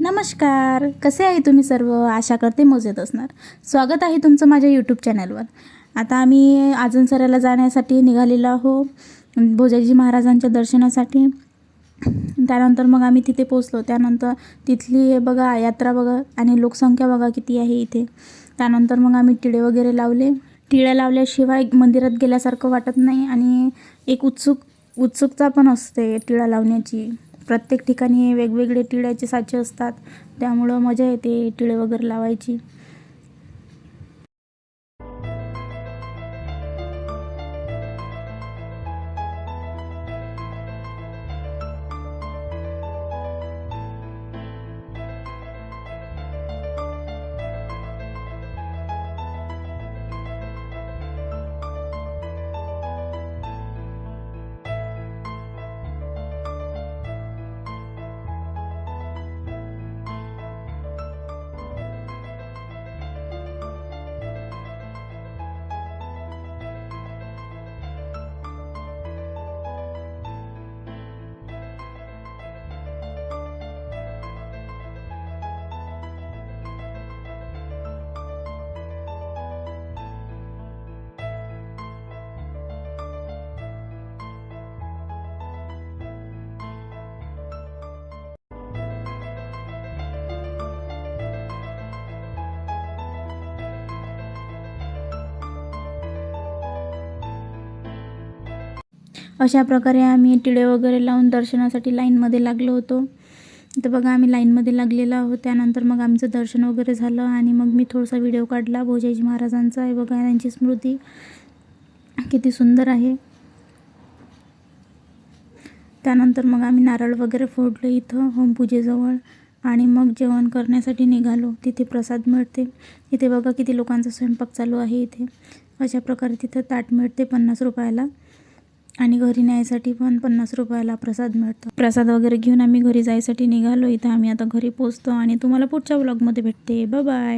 नमस्कार, कसे आहे तुम्ही सर्व? आशा करते मजेत असणार. स्वागत आहे तुमचं माझ्या यूट्यूब चॅनलवर. आता आम्ही आजनसऱ्याला जाण्यासाठी निघालेलो आहो भोजाजी महाराजांच्या दर्शनासाठी. त्यानंतर मग आम्ही तिथे पोचलो. त्यानंतर तिथली बघा यात्रा बघा आणि लोकसंख्या बघा किती आहे इथे. त्यानंतर मग आम्ही टिळे वगैरे लावले. टिळ्या लावल्याशिवाय मंदिरात गेल्यासारखं वाटत नाही आणि एक उत्सुकता पण असते टिळा लावण्याची. प्रत्येक ठिकाणी वेगवेगळे टिळ्याचे साचे असतात, त्यामुळं मजा येते टिळे वगैरे लावायची. अशा प्रकारे आम्ही टिळे वगैरे लावून दर्शनासाठी लाईनमध्ये लागलो होतो. तर बघा आम्ही लाईनमध्ये लागलेलो आहोत. त्यानंतर मग आमचं दर्शन वगैरे झालं आणि मग मी थोडासा व्हिडिओ काढला भोजाजी महाराजांचा. आहे बघा त्यांची स्मृती किती सुंदर आहे. त्यानंतर मग आम्ही नारळ वगैरे फोडलं इथं होमपूजेजवळ आणि मग जेवण करण्यासाठी निघालो. तिथे प्रसाद मिळते. इथे बघा किती लोकांचा स्वयंपाक चालू आहे इथे. अशा प्रकारे तिथं ताट मिळते 50 रुपयाला आणि घरी न्यायसाठी पण 50 रुपयाला प्रसाद मिळतो. प्रसाद वगैरे घेऊन आम्ही घरी जायसाठी निघालो. इथं आम्ही आता घरी पोचतो आणि तुम्हाला पुढच्या व्लॉगमध्ये भेटते. Bye bye.